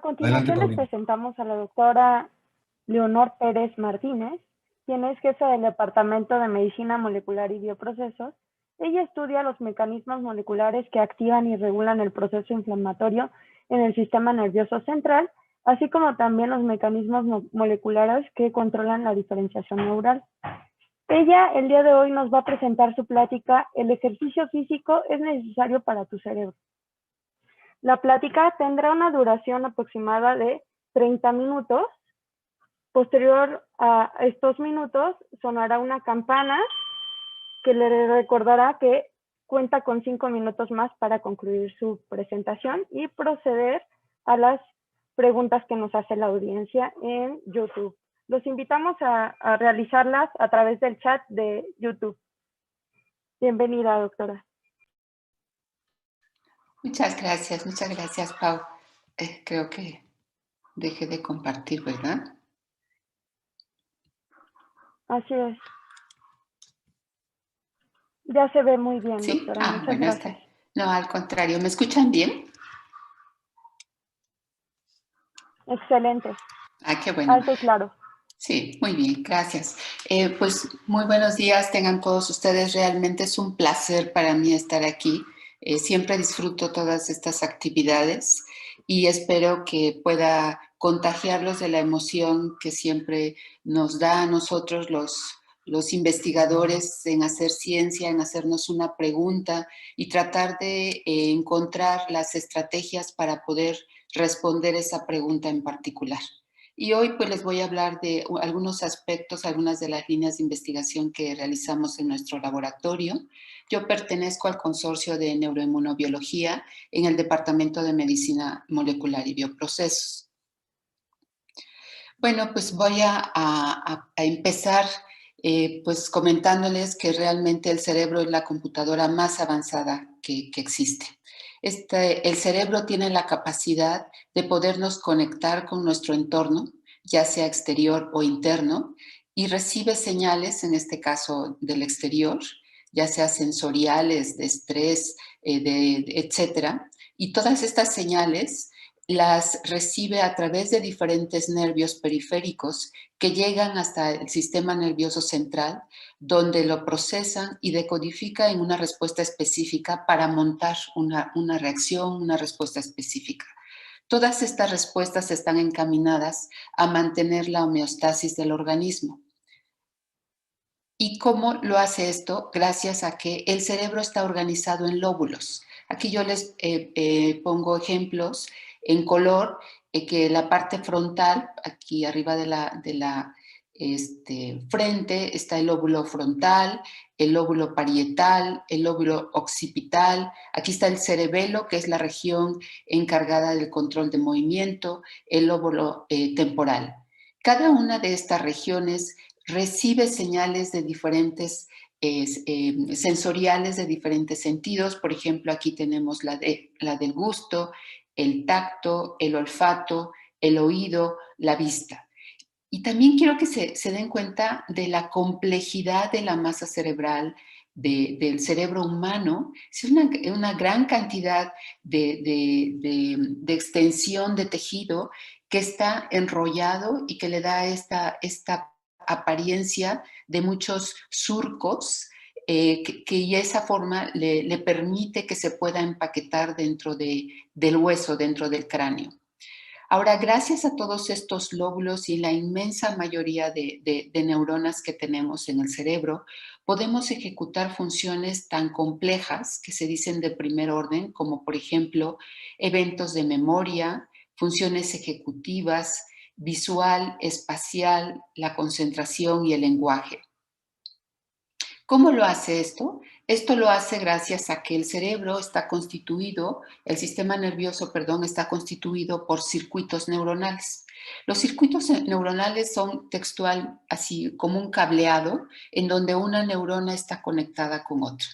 Adelante, continuación les Paulina. presentamos a la doctora Leonor Pérez Martínez, quien es jefa del Departamento de Medicina Molecular y Bioprocesos. Ella estudia los mecanismos moleculares que activan y regulan el proceso inflamatorio en el sistema nervioso central, así como también los mecanismos moleculares que controlan la diferenciación neural. Ella el día de hoy nos va a presentar su plática "El ejercicio físico es necesario para tu cerebro". La plática tendrá una duración aproximada de 30 minutos. Posterior a estos minutos sonará una campana que le recordará que cuenta con 5 minutos más para concluir su presentación y proceder a las preguntas que nos hace la audiencia en YouTube. Los invitamos a realizarlas a través del chat de YouTube. Bienvenida, doctora. Muchas gracias, Pau. Creo que dejé de compartir, ¿verdad? Así es. Ya se ve muy bien, ¿Sí? doctora. Muchas gracias. No, al contrario. ¿Me escuchan bien? Excelente. Qué bueno. Alto y claro. Sí, muy bien, gracias. Pues muy buenos días tengan todos ustedes. Realmente es un placer para mí estar aquí. Siempre disfruto todas estas actividades y espero que pueda contagiarlos de la emoción que siempre nos da a nosotros los investigadores en hacer ciencia, en hacernos una pregunta y tratar de encontrar las estrategias para poder responder esa pregunta en particular. Y hoy pues les voy a hablar de algunos aspectos, algunas de las líneas de investigación que realizamos en nuestro laboratorio. Yo pertenezco al consorcio de neuroinmunobiología en el Departamento de Medicina Molecular y Bioprocesos. Bueno, pues voy a empezar pues comentándoles que realmente el cerebro es la computadora más avanzada que existe. El cerebro tiene la capacidad de podernos conectar con nuestro entorno, ya sea exterior o interno, y recibe señales, en este caso del exterior, ya sea sensoriales, de estrés, etcétera. Y todas estas señales las recibe a través de diferentes nervios periféricos que llegan hasta el sistema nervioso central, donde lo procesan y decodifica en una respuesta específica para montar una reacción, una respuesta específica. Todas estas respuestas están encaminadas a mantener la homeostasis del organismo. ¿Y cómo lo hace esto? Gracias a que el cerebro está organizado en lóbulos. Aquí yo les pongo ejemplos en color, que la parte frontal, aquí arriba de la frente, está el lóbulo frontal, el lóbulo parietal, el lóbulo occipital. Aquí está el cerebelo, que es la región encargada del control de movimiento, el lóbulo temporal. Cada una de estas regiones recibe señales de diferentes sensoriales de diferentes sentidos. Por ejemplo, aquí tenemos la del gusto, el tacto, el olfato, el oído, la vista. Y también quiero que se den cuenta de la complejidad de la masa cerebral del cerebro humano. Es una gran cantidad de extensión de tejido que está enrollado y que le da esta apariencia de muchos surcos y esa forma le permite que se pueda empaquetar dentro del hueso, dentro del cráneo. Ahora, gracias a todos estos lóbulos y la inmensa mayoría de neuronas que tenemos en el cerebro, podemos ejecutar funciones tan complejas que se dicen de primer orden, como por ejemplo eventos de memoria, funciones ejecutivas, visual, espacial, la concentración y el lenguaje. ¿Cómo lo hace esto? Esto lo hace gracias a que el cerebro está constituido, el sistema nervioso, perdón, está constituido por circuitos neuronales. Los circuitos neuronales son textual, así como un cableado, en donde una neurona está conectada con otra.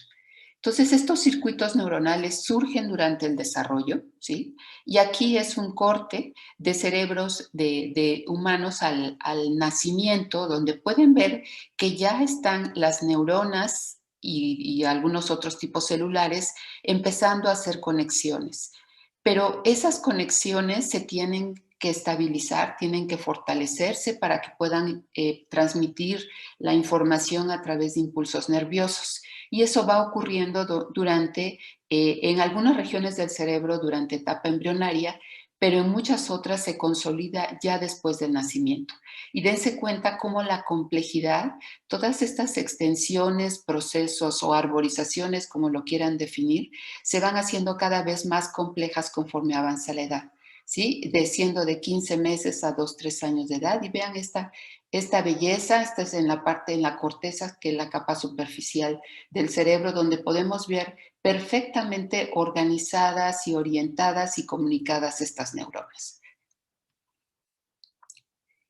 Entonces, estos circuitos neuronales surgen durante el desarrollo, ¿sí? Y aquí es un corte de cerebros de humanos al nacimiento, donde pueden ver que ya están las neuronas y algunos otros tipos celulares empezando a hacer conexiones. Pero esas conexiones se tienen que estabilizar, tienen que fortalecerse para que puedan transmitir la información a través de impulsos nerviosos. Y eso va ocurriendo durante, en algunas regiones del cerebro durante etapa embrionaria, pero en muchas otras se consolida ya después del nacimiento. Y dense cuenta cómo la complejidad, todas estas extensiones, procesos o arborizaciones, como lo quieran definir, se van haciendo cada vez más complejas conforme avanza la edad, ¿sí? Siendo de 15 meses a 2, 3 años de edad. Y vean esta belleza, esta es en la parte, en la corteza, que es la capa superficial del cerebro, donde podemos ver perfectamente organizadas y orientadas y comunicadas estas neuronas.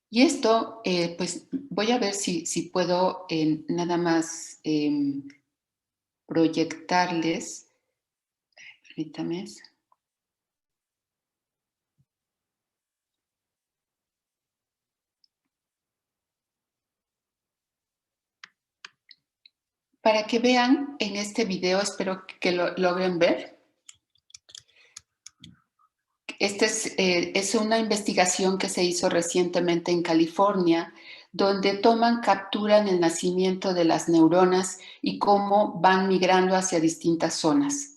Y esto, pues voy a ver si puedo nada más proyectarles, permítame. Para que vean en este video, espero que lo logren ver. Esta es una investigación que se hizo recientemente en California, donde capturan el nacimiento de las neuronas y cómo van migrando hacia distintas zonas.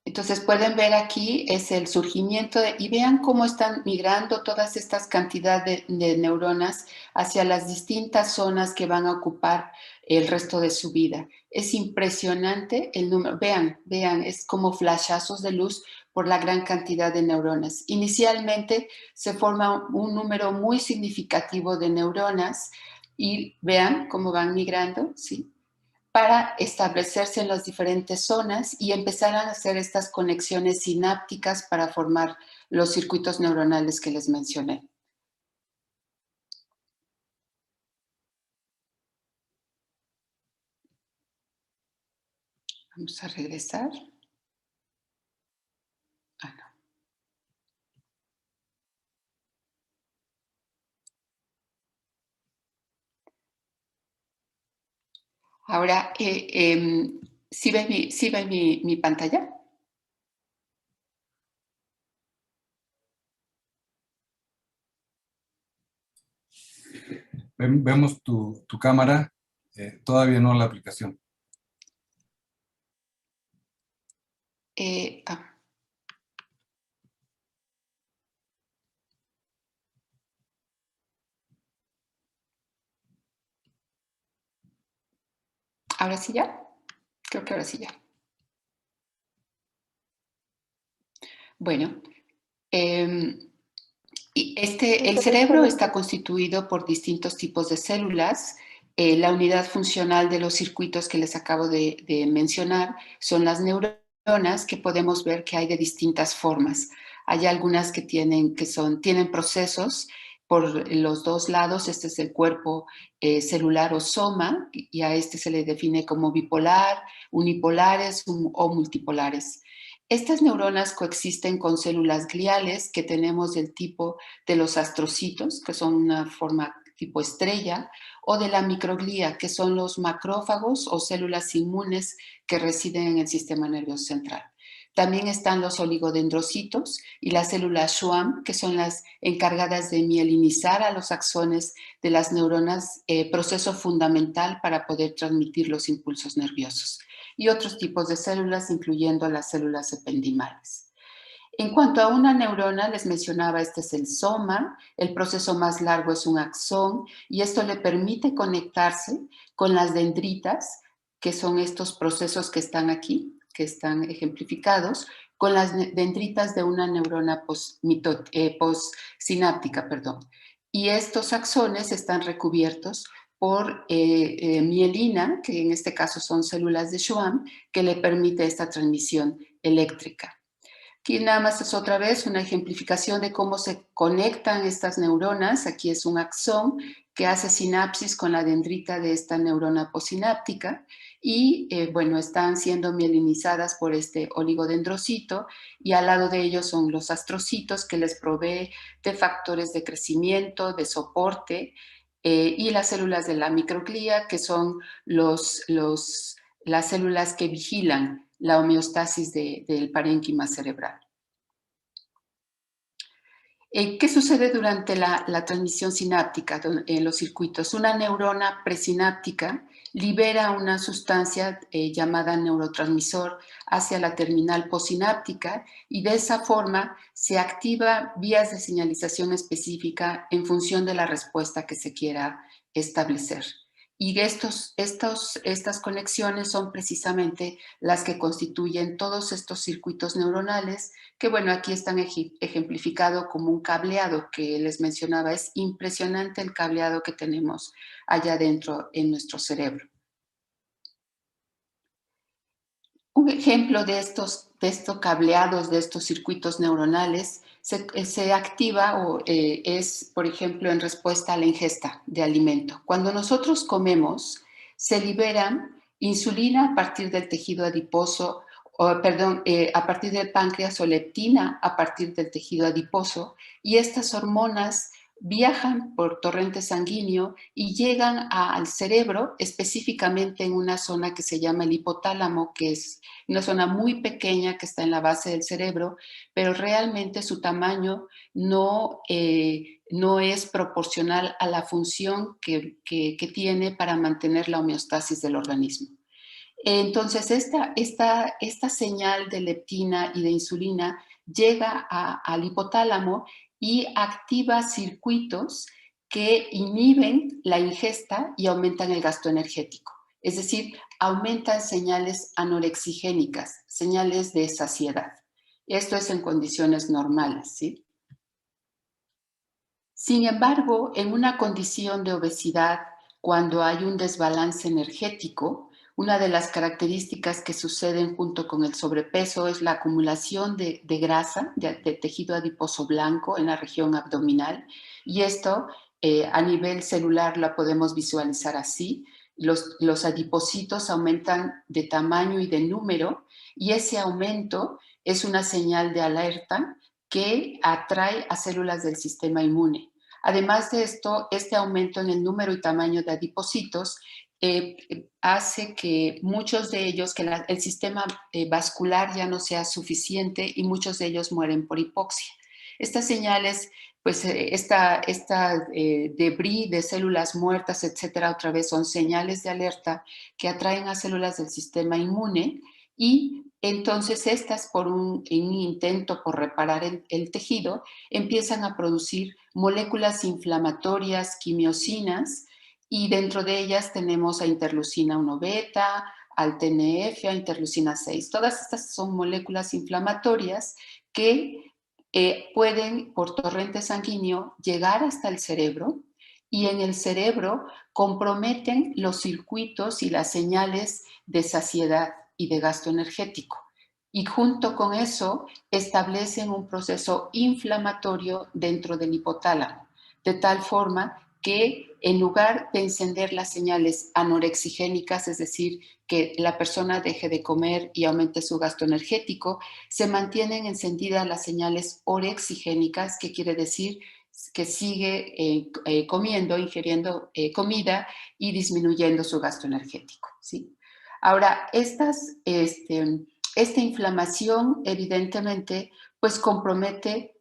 Entonces pueden ver aquí es el surgimiento y vean cómo están migrando todas estas cantidades de neuronas hacia las distintas zonas que van a ocupar el resto de su vida. Es impresionante el número, vean, es como flashazos de luz por la gran cantidad de neuronas. Inicialmente se forma un número muy significativo de neuronas y vean cómo van migrando, ¿sí?, para establecerse en las diferentes zonas y empezar a hacer estas conexiones sinápticas para formar los circuitos neuronales que les mencioné. Vamos a regresar. Ah, no. Ahora, ¿sí ven mi pantalla? Vemos tu cámara, todavía no la aplicación. ¿Ahora sí ya? Creo que ahora sí ya. Bueno, el cerebro está constituido por distintos tipos de células. La unidad funcional de los circuitos que les acabo de mencionar son las neuronas, que podemos ver que hay de distintas formas. Hay algunas que tienen procesos por los dos lados. Este es el cuerpo celular o soma, y a este se le define como bipolar, unipolares o multipolares. Estas neuronas coexisten con células gliales que tenemos del tipo de los astrocitos, que son una forma tipo estrella, o de la microglía, que son los macrófagos o células inmunes que residen en el sistema nervioso central. También están los oligodendrocitos y las células Schwann, que son las encargadas de mielinizar a los axones de las neuronas, proceso fundamental para poder transmitir los impulsos nerviosos. Y otros tipos de células, incluyendo las células ependimales. En cuanto a una neurona, les mencionaba, este es el soma, el proceso más largo es un axón, y esto le permite conectarse con las dendritas, que son estos procesos que están aquí, que están ejemplificados, con las dendritas de una neurona postsináptica, Y estos axones están recubiertos por mielina, que en este caso son células de Schwann, que le permite esta transmisión eléctrica. Aquí nada más es otra vez una ejemplificación de cómo se conectan estas neuronas. Aquí es un axón que hace sinapsis con la dendrita de esta neurona postsináptica y, bueno, están siendo mielinizadas por este oligodendrocito, y al lado de ellos son los astrocitos, que les provee de factores de crecimiento, de soporte, y las células de la microglía, que son las células que vigilan la homeostasis del parénquima cerebral. ¿Qué sucede durante la transmisión sináptica en los circuitos? Una neurona presináptica libera una sustancia llamada neurotransmisor hacia la terminal postsináptica y de esa forma se activa vías de señalización específica en función de la respuesta que se quiera establecer. Y estas conexiones son precisamente las que constituyen todos estos circuitos neuronales que, bueno, aquí están ejemplificados como un cableado que les mencionaba. Es impresionante el cableado que tenemos allá adentro en nuestro cerebro. Un ejemplo de estos cableados, de estos circuitos neuronales, se activa es, por ejemplo, en respuesta a la ingesta de alimento. Cuando nosotros comemos, se liberan insulina a partir del tejido adiposo, a partir del páncreas, o leptina a partir del tejido adiposo, y estas hormonas viajan por torrente sanguíneo y llegan al cerebro, específicamente en una zona que se llama el hipotálamo, que es una zona muy pequeña que está en la base del cerebro, pero realmente su tamaño no es proporcional a la función que tiene para mantener la homeostasis del organismo. Entonces, esta señal de leptina y de insulina llega al hipotálamo y activa circuitos que inhiben la ingesta y aumentan el gasto energético. Es decir, aumentan señales anorexigénicas, señales de saciedad. Esto es en condiciones normales, ¿sí? Sin embargo, en una condición de obesidad, cuando hay un desbalance energético, una de las características que suceden junto con el sobrepeso es la acumulación de grasa, de tejido adiposo blanco en la región abdominal, y esto a nivel celular la podemos visualizar así. Los adipocitos aumentan de tamaño y de número, y ese aumento es una señal de alerta que atrae a células del sistema inmune. Además de esto, este aumento en el número y tamaño de adipocitos hace que muchos de ellos, que el sistema vascular ya no sea suficiente y muchos de ellos mueren por hipoxia. Estas señales, pues esta debris de células muertas, etcétera, otra vez son señales de alerta que atraen a células del sistema inmune, y entonces estas, por un intento por reparar el tejido, empiezan a producir moléculas inflamatorias, quimiosinas, y dentro de ellas tenemos a interleucina 1 beta, al TNF, a interleucina 6. Todas estas son moléculas inflamatorias que pueden, por torrente sanguíneo, llegar hasta el cerebro, y en el cerebro comprometen los circuitos y las señales de saciedad y de gasto energético. Y junto con eso establecen un proceso inflamatorio dentro del hipotálamo, de tal forma que en lugar de encender las señales anorexigénicas, es decir, que la persona deje de comer y aumente su gasto energético, se mantienen encendidas las señales orexigénicas, que quiere decir que sigue comiendo, ingiriendo comida y disminuyendo su gasto energético, ¿sí? Ahora, esta inflamación evidentemente pues compromete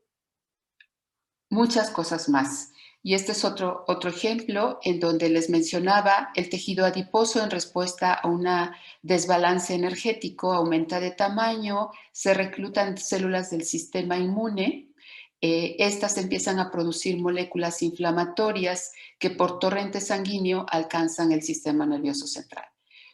muchas cosas más. Y este es otro ejemplo en donde les mencionaba el tejido adiposo en respuesta a un desbalance energético aumenta de tamaño, se reclutan células del sistema inmune, estas empiezan a producir moléculas inflamatorias que por torrente sanguíneo alcanzan el sistema nervioso central.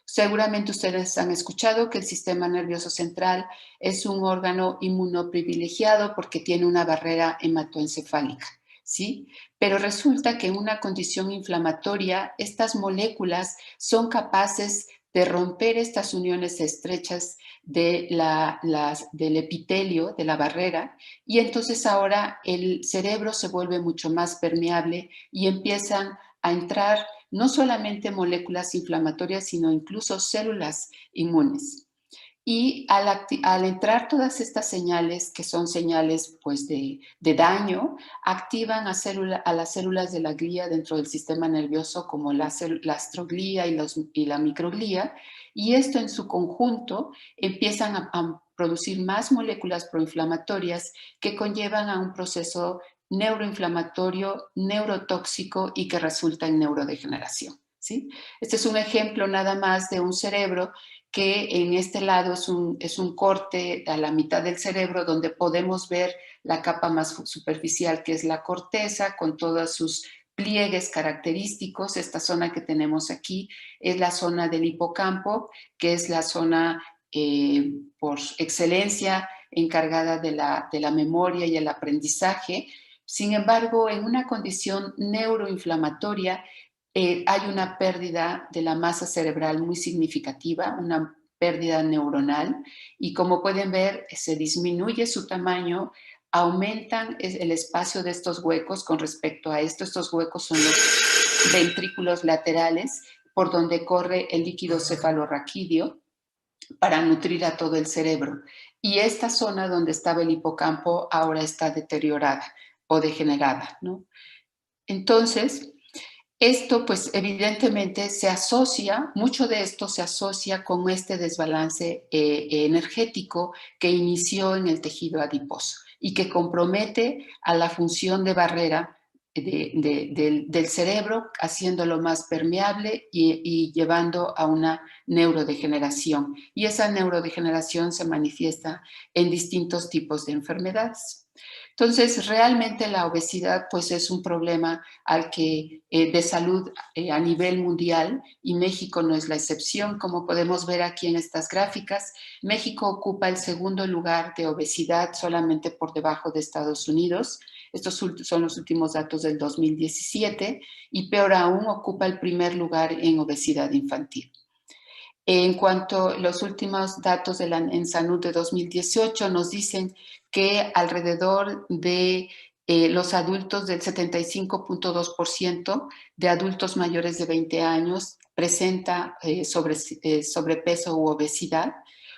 Seguramente ustedes han escuchado que el sistema nervioso central es un órgano inmunoprivilegiado porque tiene una barrera hematoencefálica, ¿sí? Pero resulta que en una condición inflamatoria, estas moléculas son capaces de romper estas uniones estrechas del epitelio, de la barrera, y entonces ahora el cerebro se vuelve mucho más permeable y empiezan a entrar no solamente moléculas inflamatorias, sino incluso células inmunes. Y al entrar todas estas señales, que son señales pues, de daño, activan a las células de la glía dentro del sistema nervioso, como la astroglía y la microglía, y esto en su conjunto empiezan a producir más moléculas proinflamatorias que conllevan a un proceso neuroinflamatorio, neurotóxico y que resulta en neurodegeneración, ¿sí? Este es un ejemplo nada más de un cerebro que en este lado es un corte a la mitad del cerebro donde podemos ver la capa más superficial, que es la corteza, con todos sus pliegues característicos. Esta zona que tenemos aquí es la zona del hipocampo, que es la zona por excelencia encargada de la memoria y el aprendizaje. Sin embargo, en una condición neuroinflamatoria, hay una pérdida de la masa cerebral muy significativa, una pérdida neuronal, y como pueden ver, se disminuye su tamaño, aumentan el espacio de estos huecos con respecto a esto. Estos huecos son los ventrículos laterales por donde corre el líquido cefalorraquídeo para nutrir a todo el cerebro. Y esta zona donde estaba el hipocampo ahora está deteriorada o degenerada, ¿no? Entonces, esto pues evidentemente se asocia, mucho de esto se asocia con este desbalance energético que inició en el tejido adiposo y que compromete a la función de barrera del cerebro, haciéndolo más permeable y llevando a una neurodegeneración. Y esa neurodegeneración se manifiesta en distintos tipos de enfermedades. Entonces, realmente la obesidad pues es un problema al que de salud a nivel mundial, y México no es la excepción. Como podemos ver aquí en estas gráficas, México ocupa el segundo lugar de obesidad, solamente por debajo de Estados Unidos. Estos son los últimos datos del 2017, y peor aún, ocupa el primer lugar en obesidad infantil. En cuanto a los últimos datos de la ENSANUD de 2018 nos dicen que alrededor de los adultos, del 75.2% de adultos mayores de 20 años presenta sobrepeso u obesidad.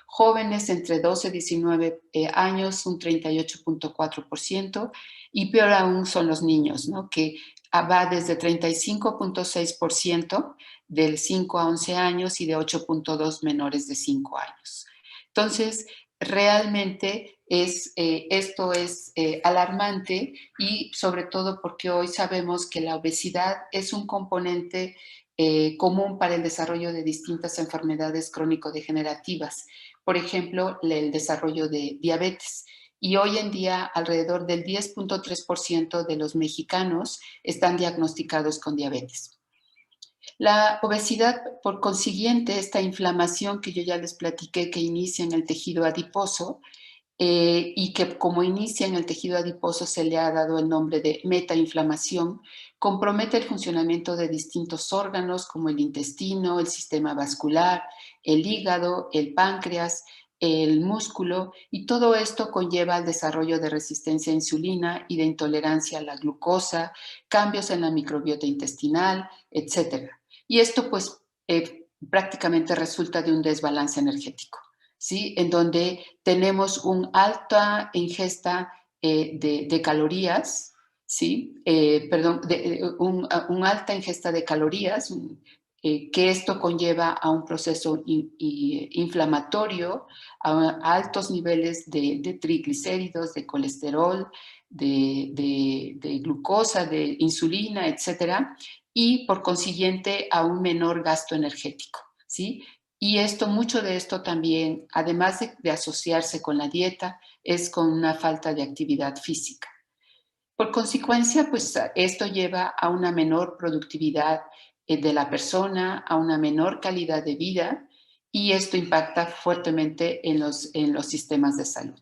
Jóvenes entre 12 y 19 años, un 38.4%, y peor aún son los niños, ¿no? Que va desde 35.6% del 5 a 11 años y de 8.2 menores de 5 años. Entonces, realmente esto es alarmante, y sobre todo porque hoy sabemos que la obesidad es un componente común para el desarrollo de distintas enfermedades crónico-degenerativas. Por ejemplo, el desarrollo de diabetes. Y hoy en día alrededor del 10.3% de los mexicanos están diagnosticados con diabetes. La obesidad, por consiguiente, esta inflamación que yo ya les platiqué que inicia en el tejido adiposo, y que como inicia en el tejido adiposo se le ha dado el nombre de metainflamación, compromete el funcionamiento de distintos órganos como el intestino, el sistema vascular, el hígado, el páncreas, el músculo, y todo esto conlleva al desarrollo de resistencia a insulina y de intolerancia a la glucosa, cambios en la microbiota intestinal, etc. Y esto pues prácticamente resulta de un desbalance energético, ¿sí? En donde tenemos una alta ingesta de calorías, ¿sí? Una alta ingesta de calorías, que esto conlleva a un proceso inflamatorio, a altos niveles de triglicéridos, de colesterol, de glucosa, de insulina, etcétera, y por consiguiente a un menor gasto energético, ¿sí? Y mucho de esto también, además de asociarse con la dieta, es con una falta de actividad física. Por consecuencia, pues esto lleva a una menor productividad de la persona, a una menor calidad de vida, y esto impacta fuertemente en los sistemas de salud.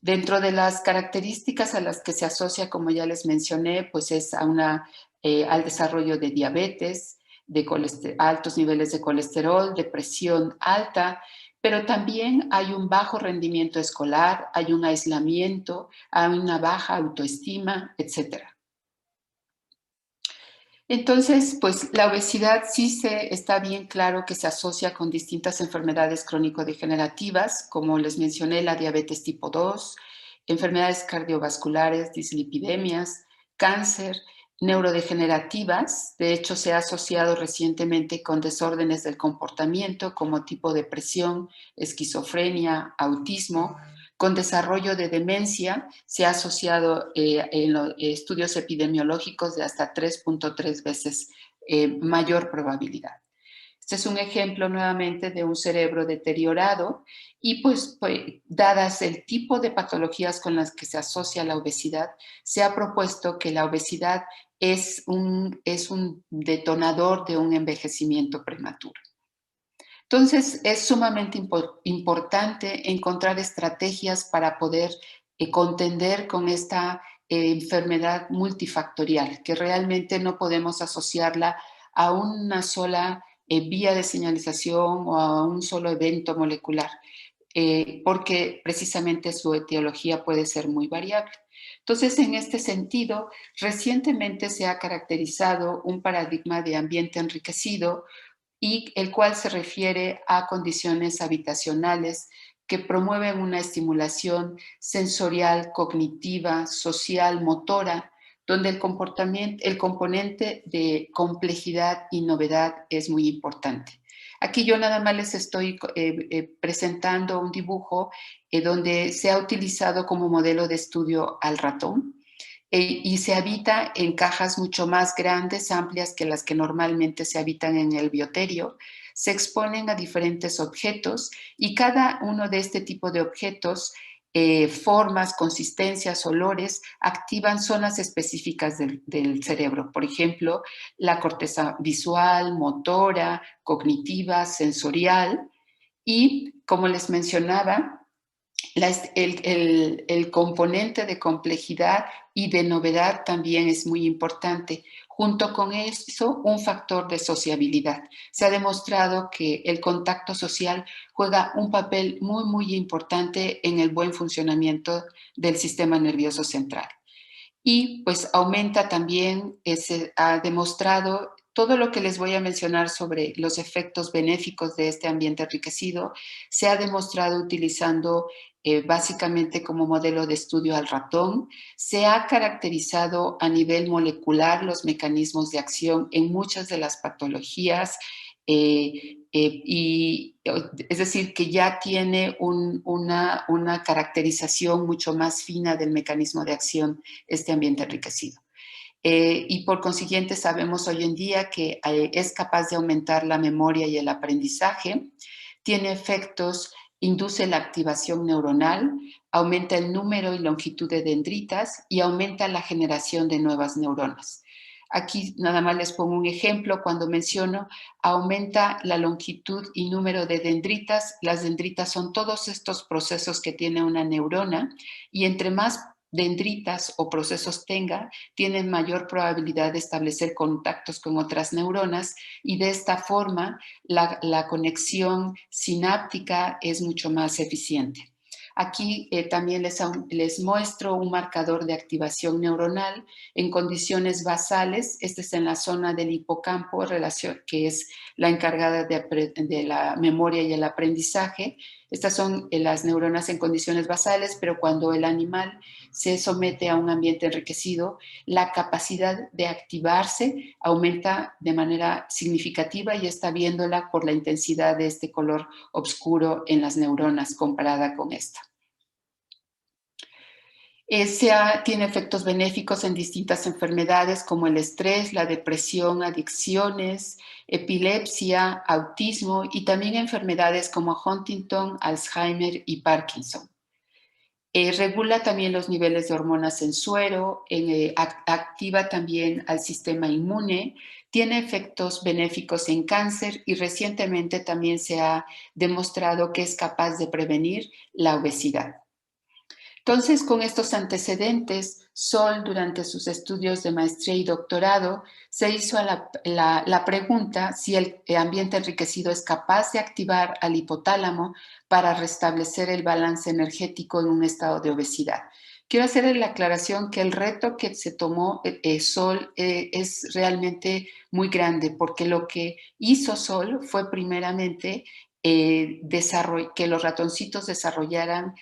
Dentro de las características a las que se asocia, como ya les mencioné, pues es al desarrollo de diabetes, de altos niveles de colesterol, de presión alta, pero también hay un bajo rendimiento escolar, hay un aislamiento, hay una baja autoestima, etc. Entonces, pues la obesidad sí está bien claro que se asocia con distintas enfermedades crónico-degenerativas, como les mencioné, la diabetes tipo 2, enfermedades cardiovasculares, dislipidemias, cáncer, neurodegenerativas. De hecho, se ha asociado recientemente con desórdenes del comportamiento como tipo depresión, esquizofrenia, autismo. con desarrollo de demencia se ha asociado en los estudios epidemiológicos de hasta 3.3 veces mayor probabilidad. Este es un ejemplo nuevamente de un cerebro deteriorado y pues, dadas el tipo de patologías con las que se asocia la obesidad, se ha propuesto que la obesidad es un detonador de un envejecimiento prematuro. Entonces, es sumamente importante encontrar estrategias para poder contender con esta enfermedad multifactorial, que realmente no podemos asociarla a una sola vía de señalización o a un solo evento molecular, porque precisamente su etiología puede ser muy variable. Entonces, en este sentido, recientemente se ha caracterizado un paradigma de ambiente enriquecido y el cual se refiere a condiciones habitacionales que promueven una estimulación sensorial, cognitiva, social, motora, donde el componente de complejidad y novedad es muy importante. Aquí yo nada más les estoy presentando un dibujo donde se ha utilizado como modelo de estudio al ratón, y se habita en cajas mucho más grandes, amplias que las que normalmente se habitan en el bioterio. Se exponen a diferentes objetos y cada uno de este tipo de objetos, formas, consistencias, olores, activan zonas específicas del cerebro. Por ejemplo, la corteza visual, motora, cognitiva, sensorial. Y como les mencionaba, el componente de complejidad y de novedad también es muy importante. Junto con eso, un factor de sociabilidad. Se ha demostrado que el contacto social juega un papel muy, muy importante en el buen funcionamiento del sistema nervioso central. Y pues aumenta también, se ha demostrado todo lo que les voy a mencionar sobre los efectos benéficos de este ambiente enriquecido, se ha demostrado utilizando básicamente como modelo de estudio al ratón. Se ha caracterizado a nivel molecular los mecanismos de acción en muchas de las patologías, es decir, que ya tiene una caracterización mucho más fina del mecanismo de acción este ambiente enriquecido. Y por consiguiente sabemos hoy en día que es capaz de aumentar la memoria y el aprendizaje, tiene efectos, induce la activación neuronal, aumenta el número y longitud de dendritas y aumenta la generación de nuevas neuronas. Aquí nada más les pongo un ejemplo cuando menciono aumenta la longitud y número de dendritas. Las dendritas son todos estos procesos que tiene una neurona y entre más dendritas o procesos tenga, tienen mayor probabilidad de establecer contactos con otras neuronas y de esta forma la conexión sináptica es mucho más eficiente. Aquí también les muestro un marcador de activación neuronal en condiciones basales. Este es en la zona del hipocampo, que es la encargada de la memoria y el aprendizaje. Estas son las neuronas en condiciones basales, pero cuando el animal se somete a un ambiente enriquecido, la capacidad de activarse aumenta de manera significativa y está viéndola por la intensidad de este color oscuro en las neuronas comparada con esta. Tiene efectos benéficos en distintas enfermedades como el estrés, la depresión, adicciones, epilepsia, autismo y también enfermedades como Huntington, Alzheimer y Parkinson. Regula también los niveles de hormonas en suero, activa también al sistema inmune, tiene efectos benéficos en cáncer y recientemente también se ha demostrado que es capaz de prevenir la obesidad. Entonces, con estos antecedentes, Sol, durante sus estudios de maestría y doctorado, se hizo la pregunta si el ambiente enriquecido es capaz de activar al hipotálamo para restablecer el balance energético en un estado de obesidad. Quiero hacerle la aclaración que el reto que se tomó Sol es realmente muy grande, porque lo que hizo Sol fue primeramente que los ratoncitos desarrollaran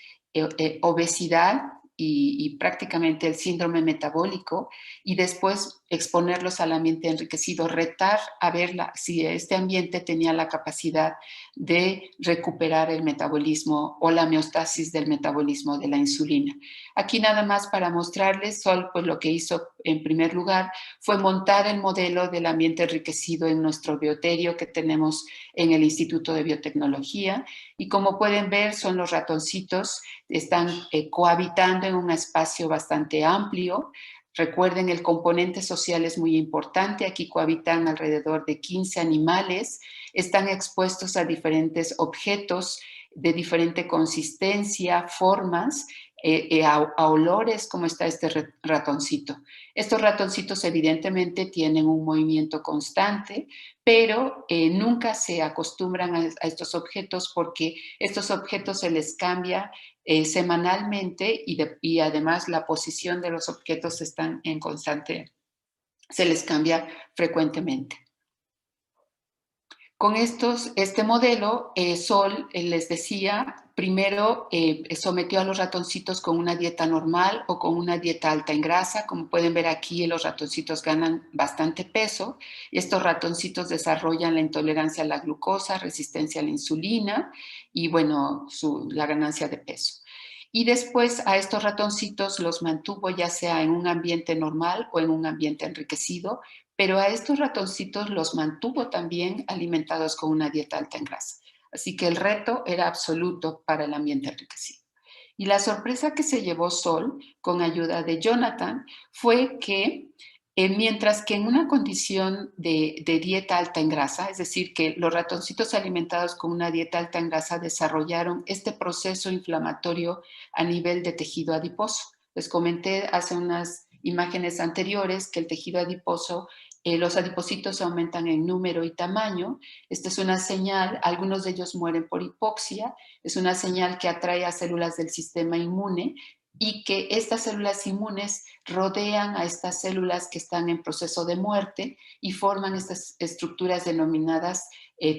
obesidad y prácticamente el síndrome metabólico, y después exponerlos al ambiente enriquecido, retar a ver si este ambiente tenía la capacidad de recuperar el metabolismo o la homeostasis del metabolismo de la insulina. Aquí nada más para mostrarles, Sol pues lo que hizo en primer lugar fue montar el modelo del ambiente enriquecido en nuestro bioterio que tenemos en el Instituto de Biotecnología, y como pueden ver son los ratoncitos, están cohabitando en un espacio bastante amplio. Recuerden, el componente social es muy importante. Aquí cohabitan alrededor de 15 animales. Están expuestos a diferentes objetos de diferente consistencia, formas, a olores, como está este ratoncito. Estos ratoncitos evidentemente tienen un movimiento constante, pero nunca se acostumbran a estos objetos porque estos objetos se les cambia semanalmente y además la posición de los objetos están en constante, se les cambia frecuentemente. Con este modelo, Sol les decía, primero sometió a los ratoncitos con una dieta normal o con una dieta alta en grasa. Como pueden ver aquí, los ratoncitos ganan bastante peso y estos ratoncitos desarrollan la intolerancia a la glucosa, resistencia a la insulina y, bueno, la ganancia de peso. Y después a estos ratoncitos los mantuvo ya sea en un ambiente normal o en un ambiente enriquecido, pero a estos ratoncitos los mantuvo también alimentados con una dieta alta en grasa. Así que el reto era absoluto para el ambiente enriquecido. Y la sorpresa que se llevó Sol con ayuda de Jonathan fue que mientras que en una condición de dieta alta en grasa, es decir, que los ratoncitos alimentados con una dieta alta en grasa desarrollaron este proceso inflamatorio a nivel de tejido adiposo. Les comenté hace unas imágenes anteriores que el tejido adiposo, los adipocitos aumentan en número y tamaño. Esta es una señal, algunos de ellos mueren por hipoxia, es una señal que atrae a células del sistema inmune y que estas células inmunes rodean a estas células que están en proceso de muerte y forman estas estructuras denominadas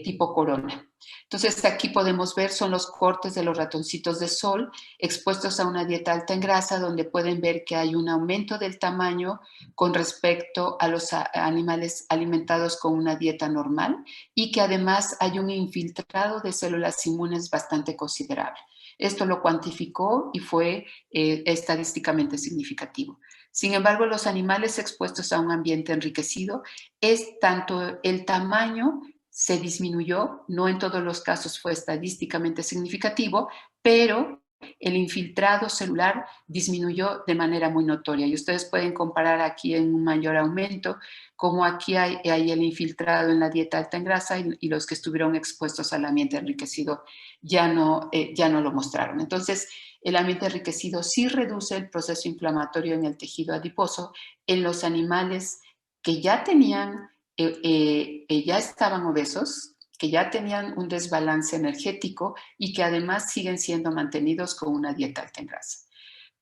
tipo corona. Entonces aquí podemos ver, son los cortes de los ratoncitos de Sol expuestos a una dieta alta en grasa, donde pueden ver que hay un aumento del tamaño con respecto a los animales alimentados con una dieta normal y que además hay un infiltrado de células inmunes bastante considerable. Esto lo cuantificó y fue estadísticamente significativo. Sin embargo, los animales expuestos a un ambiente enriquecido, es tanto el tamaño se disminuyó, no en todos los casos fue estadísticamente significativo, pero el infiltrado celular disminuyó de manera muy notoria. Y ustedes pueden comparar aquí en un mayor aumento, como aquí hay el infiltrado en la dieta alta en grasa y los que estuvieron expuestos al ambiente enriquecido ya no lo mostraron. Entonces, el ambiente enriquecido sí reduce el proceso inflamatorio en el tejido adiposo en los animales que ya tenían, ya estaban obesos, que ya tenían un desbalance energético y que además siguen siendo mantenidos con una dieta alta en grasa.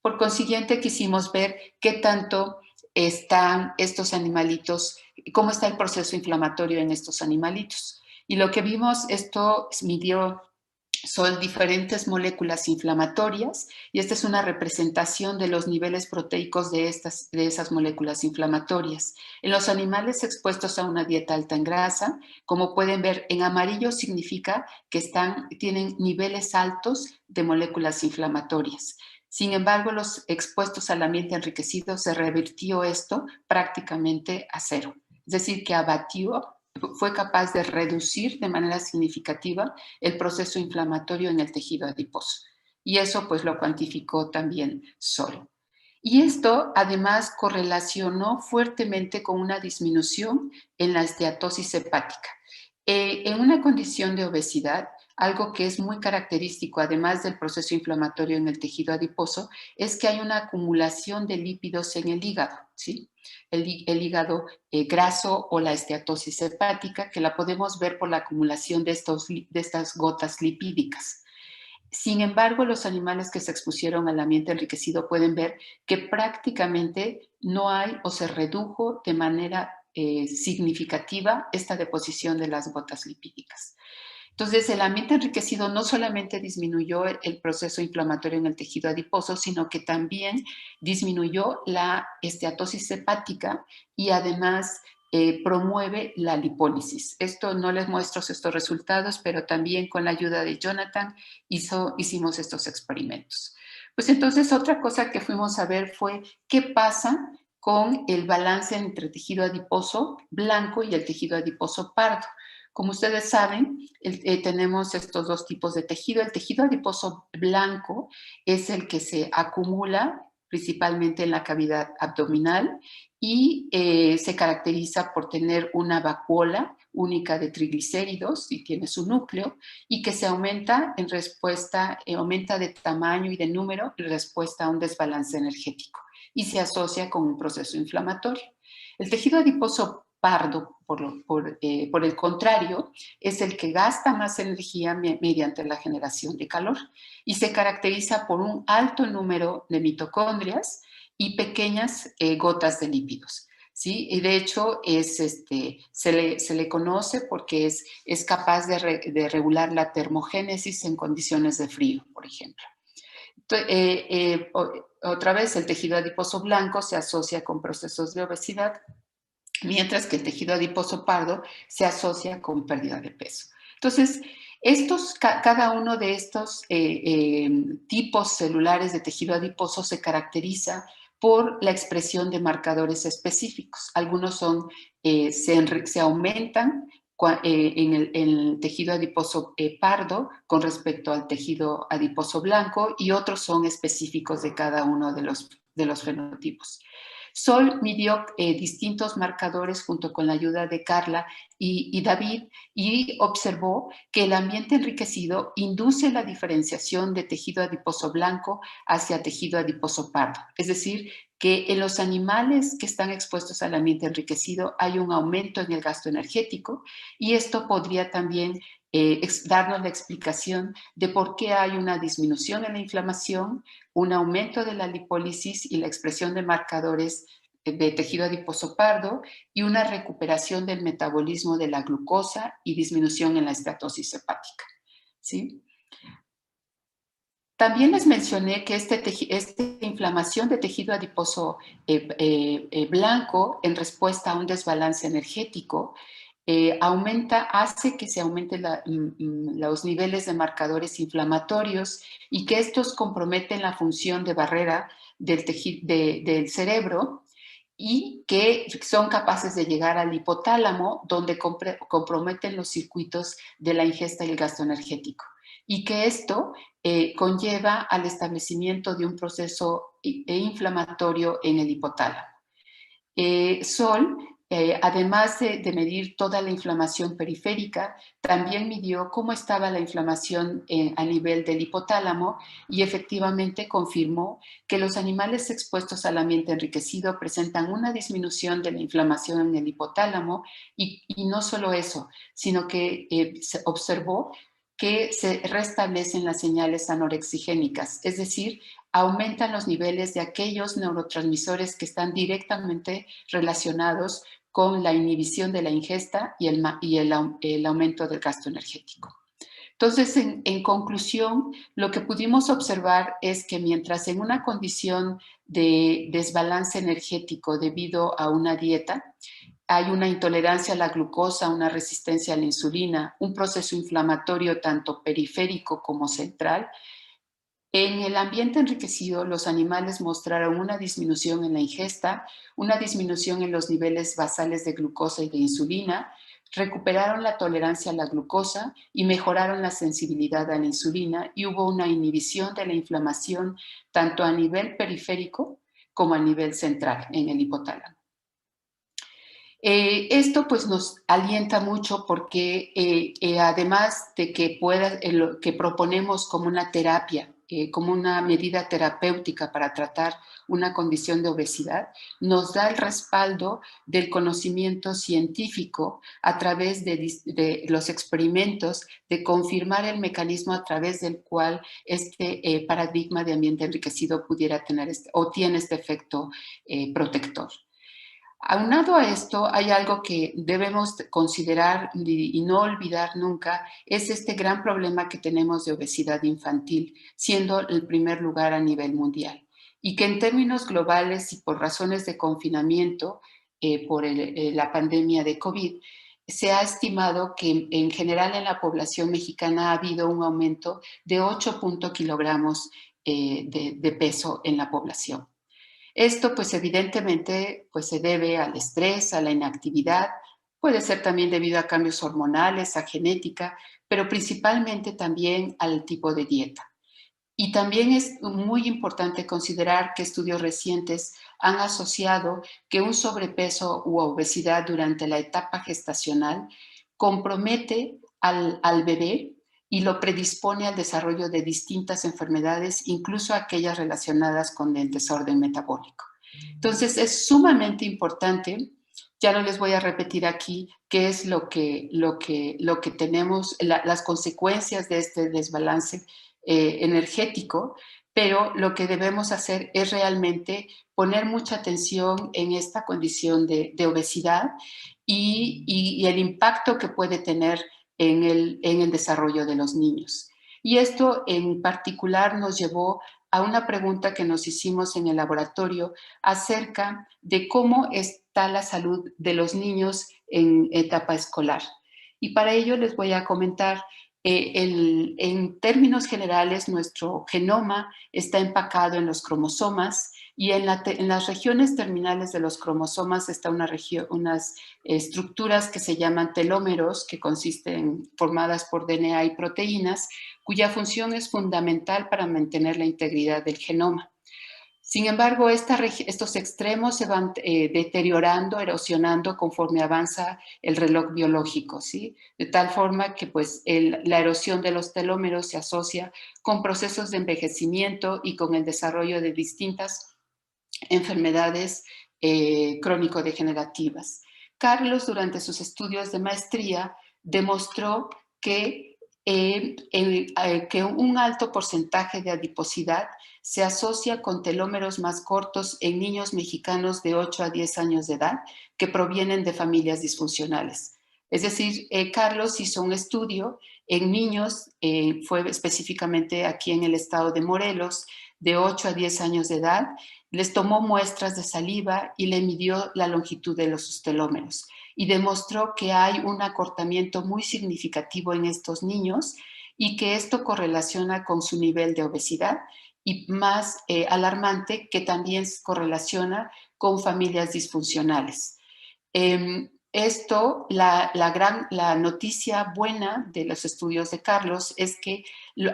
Por consiguiente, quisimos ver qué tanto están estos animalitos, cómo está el proceso inflamatorio en estos animalitos. Y lo que vimos, esto midió son diferentes moléculas inflamatorias y esta es una representación de los niveles proteicos de esas moléculas inflamatorias. En los animales expuestos a una dieta alta en grasa, como pueden ver, en amarillo significa que tienen niveles altos de moléculas inflamatorias. Sin embargo, los expuestos al ambiente enriquecido se revirtió esto prácticamente a cero. Es decir, que fue capaz de reducir de manera significativa el proceso inflamatorio en el tejido adiposo. Y eso pues lo cuantificó también Sol. Y esto además correlacionó fuertemente con una disminución en la esteatosis hepática. En una condición de obesidad, algo que es muy característico, además del proceso inflamatorio en el tejido adiposo, es que hay una acumulación de lípidos en el hígado, ¿sí? El hígado graso o la esteatosis hepática, que la podemos ver por la acumulación de estas gotas lipídicas. Sin embargo, los animales que se expusieron al ambiente enriquecido pueden ver que prácticamente no hay o se redujo de manera significativa esta deposición de las gotas lipídicas. Entonces, el ambiente enriquecido no solamente disminuyó el proceso inflamatorio en el tejido adiposo, sino que también disminuyó la esteatosis hepática y además promueve la lipólisis. Esto no les muestro estos resultados, pero también con la ayuda de Jonathan hicimos estos experimentos. Pues entonces otra cosa que fuimos a ver fue qué pasa con el balance entre tejido adiposo blanco y el tejido adiposo pardo. Como ustedes saben, tenemos estos dos tipos de tejido. El tejido adiposo blanco es el que se acumula principalmente en la cavidad abdominal y se caracteriza por tener una vacuola única de triglicéridos y tiene su núcleo y que se aumenta en respuesta, aumenta de tamaño y de número en respuesta a un desbalance energético y se asocia con un proceso inflamatorio. El tejido adiposo pardo, por el contrario, es el que gasta más energía mediante la generación de calor y se caracteriza por un alto número de mitocondrias y pequeñas gotas de lípidos. ¿Sí? Y de hecho se le conoce porque es capaz de regular la termogénesis en condiciones de frío, por ejemplo. Otra vez, el tejido adiposo blanco se asocia con procesos de obesidad, mientras que el tejido adiposo pardo se asocia con pérdida de peso. Entonces, cada uno de estos tipos celulares de tejido adiposo se caracteriza por la expresión de marcadores específicos. Algunos se aumentan en el tejido adiposo pardo con respecto al tejido adiposo blanco y otros son específicos de cada uno de los fenotipos. Sol midió distintos marcadores junto con la ayuda de Carla y David y observó que el ambiente enriquecido induce la diferenciación de tejido adiposo blanco hacia tejido adiposo pardo. Es decir, que en los animales que están expuestos al ambiente enriquecido hay un aumento en el gasto energético y esto podría también darnos la explicación de por qué hay una disminución en la inflamación, un aumento de la lipólisis y la expresión de marcadores de tejido adiposo pardo y una recuperación del metabolismo de la glucosa y disminución en la esteatosis hepática. ¿Sí? También les mencioné que esta inflamación de tejido adiposo blanco en respuesta a un desbalance energético hace que se aumenten los niveles de marcadores inflamatorios y que estos comprometen la función de barrera del cerebro y que son capaces de llegar al hipotálamo, donde comprometen los circuitos de la ingesta y el gasto energético. Y que esto conlleva al establecimiento de un proceso inflamatorio en el hipotálamo. Sol, además de medir toda la inflamación periférica, también midió cómo estaba la inflamación a nivel del hipotálamo y efectivamente confirmó que los animales expuestos al ambiente enriquecido presentan una disminución de la inflamación en el hipotálamo y no solo eso, sino que se observó que se restablecen las señales anorexigénicas, es decir, aumentan los niveles de aquellos neurotransmisores que están directamente relacionados con la inhibición de la ingesta y el aumento del gasto energético. Entonces, en conclusión, lo que pudimos observar es que mientras en una condición de desbalance energético debido a una dieta, hay una intolerancia a la glucosa, una resistencia a la insulina, un proceso inflamatorio tanto periférico como central. En el ambiente enriquecido, los animales mostraron una disminución en la ingesta, una disminución en los niveles basales de glucosa y de insulina, recuperaron la tolerancia a la glucosa y mejoraron la sensibilidad a la insulina y hubo una inhibición de la inflamación tanto a nivel periférico como a nivel central en el hipotálamo. Esto pues nos alienta mucho porque además de que que proponemos como una terapia, como una medida terapéutica para tratar una condición de obesidad, nos da el respaldo del conocimiento científico a través de los experimentos de confirmar el mecanismo a través del cual este paradigma de ambiente enriquecido pudiera tener o tiene este efecto protector. Aunado a esto, hay algo que debemos considerar y no olvidar nunca, es este gran problema que tenemos de obesidad infantil, siendo el primer lugar a nivel mundial. Y que en términos globales y por razones de confinamiento, por la pandemia de COVID, se ha estimado que en general en la población mexicana ha habido un aumento de 8 kilogramos de peso en la población. Esto, pues evidentemente, pues se debe al estrés, a la inactividad, puede ser también debido a cambios hormonales, a genética, pero principalmente también al tipo de dieta. Y también es muy importante considerar que estudios recientes han asociado que un sobrepeso u obesidad durante la etapa gestacional compromete al bebé y lo predispone al desarrollo de distintas enfermedades, incluso aquellas relacionadas con el desorden metabólico. Entonces, es sumamente importante, ya no les voy a repetir aquí qué es lo que tenemos, las consecuencias de este desbalance energético, pero lo que debemos hacer es realmente poner mucha atención en esta condición de obesidad y el impacto que puede tener en el desarrollo de los niños. Y esto en particular nos llevó a una pregunta que nos hicimos en el laboratorio acerca de cómo está la salud de los niños en etapa escolar. Y para ello les voy a comentar, en términos generales, nuestro genoma está empacado en los cromosomas y en las regiones terminales de los cromosomas está unas estructuras que se llaman telómeros, que consisten formadas por DNA y proteínas, cuya función es fundamental para mantener la integridad del genoma. Sin embargo, estos extremos se van deteriorando, erosionando conforme avanza el reloj biológico, ¿sí? De tal forma que pues, la erosión de los telómeros se asocia con procesos de envejecimiento y con el desarrollo de distintas enfermedades crónico-degenerativas. Carlos, durante sus estudios de maestría, demostró que un alto porcentaje de adiposidad se asocia con telómeros más cortos en niños mexicanos de 8 a 10 años de edad que provienen de familias disfuncionales. Es decir, Carlos hizo un estudio en niños, fue específicamente aquí en el estado de Morelos, de 8 a 10 años de edad, les tomó muestras de saliva y le midió la longitud de los telómeros y demostró que hay un acortamiento muy significativo en estos niños y que esto correlaciona con su nivel de obesidad y más alarmante, que también se correlaciona con familias disfuncionales. La noticia buena de los estudios de Carlos es que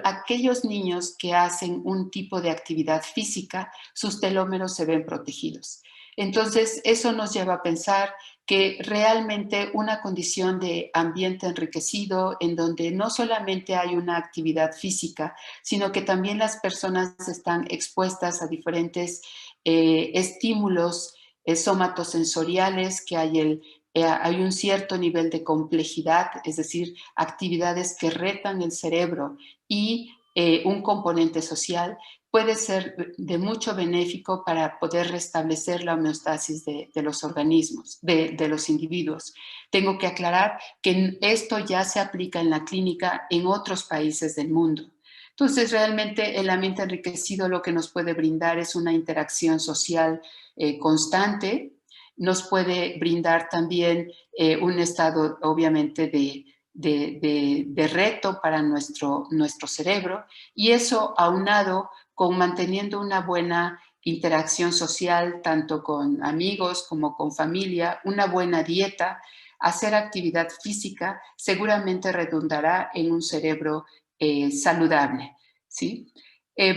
aquellos niños que hacen un tipo de actividad física, sus telómeros se ven protegidos. Entonces, eso nos lleva a pensar que realmente una condición de ambiente enriquecido, en donde no solamente hay una actividad física, sino que también las personas están expuestas a diferentes estímulos somatosensoriales, que hay un cierto nivel de complejidad, es decir, actividades que retan el cerebro y un componente social, puede ser de mucho benéfico para poder restablecer la homeostasis de los organismos, de los individuos. Tengo que aclarar que esto ya se aplica en la clínica en otros países del mundo. Entonces, realmente el ambiente enriquecido lo que nos puede brindar es una interacción social constante, nos puede brindar también un estado, obviamente, de reto para nuestro cerebro, y eso aunado con manteniendo una buena interacción social, tanto con amigos como con familia, una buena dieta, hacer actividad física, seguramente redundará en un cerebro saludable, ¿sí?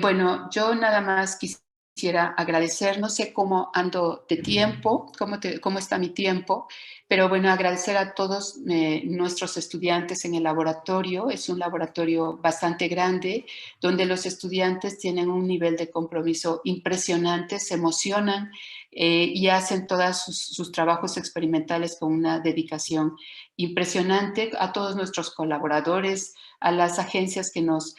Bueno, yo nada más quisiera agradecer, no sé cómo ando de tiempo, cómo está mi tiempo, pero bueno, agradecer a todos nuestros estudiantes en el laboratorio. Es un laboratorio bastante grande, donde los estudiantes tienen un nivel de compromiso impresionante, se emocionan y hacen todos sus trabajos experimentales con una dedicación impresionante. A todos nuestros colaboradores, a las agencias que nos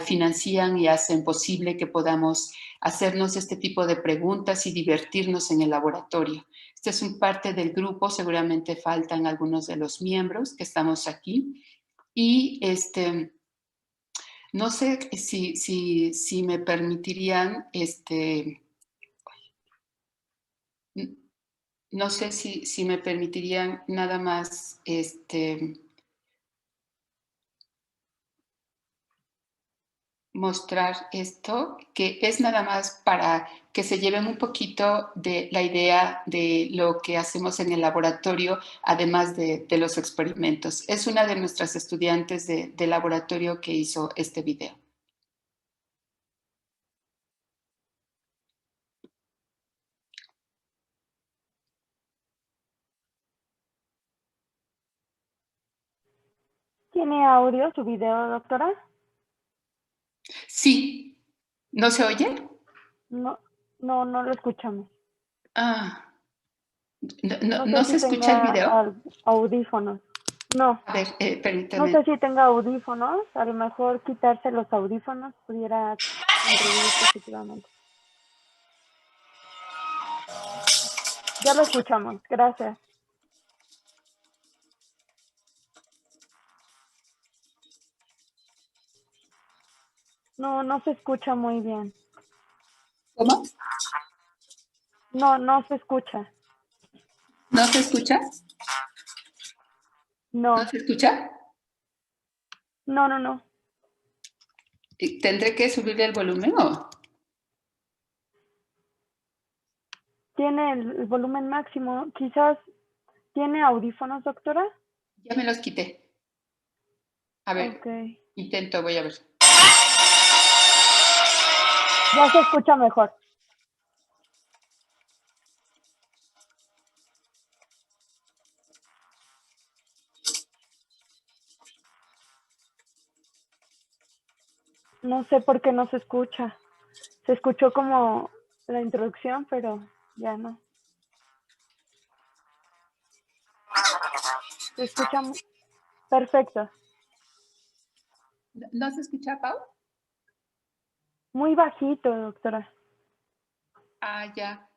financian y hacen posible que podamos hacernos este tipo de preguntas y divertirnos en el laboratorio. Esta es un parte del grupo, seguramente faltan algunos de los miembros que estamos aquí. Y no sé si me permitirían, no sé si me permitirían nada más, mostrar esto, que es nada más para que se lleven un poquito de la idea de lo que hacemos en el laboratorio, además de los experimentos. Es una de nuestras estudiantes de laboratorio que hizo este video. ¿Tiene audio su video, doctora? Sí. ¿No se oye? No, no lo escuchamos. Ah, No sé ¿no si se escucha el tenga video? audífonos. No, A ver, no permítame. sé si tenga audífonos. A lo mejor quitarse los audífonos pudiera contribuir positivamente. Ya lo escuchamos. Gracias. No se escucha muy bien. ¿Cómo? No se escucha. ¿No se escucha? ¿No No, se escucha? no. ¿Tendré que subirle el volumen o? Tiene el volumen máximo. Quizás tiene audífonos, doctora. Ya me los quité. A ver, Ok. intento, voy a ver. Ya se escucha mejor. No sé por qué no se escucha. Se escuchó como la introducción, pero ya no. Se escucha perfecto. ¿No se escucha, Pau? Muy bajito, doctora. Ah, ya.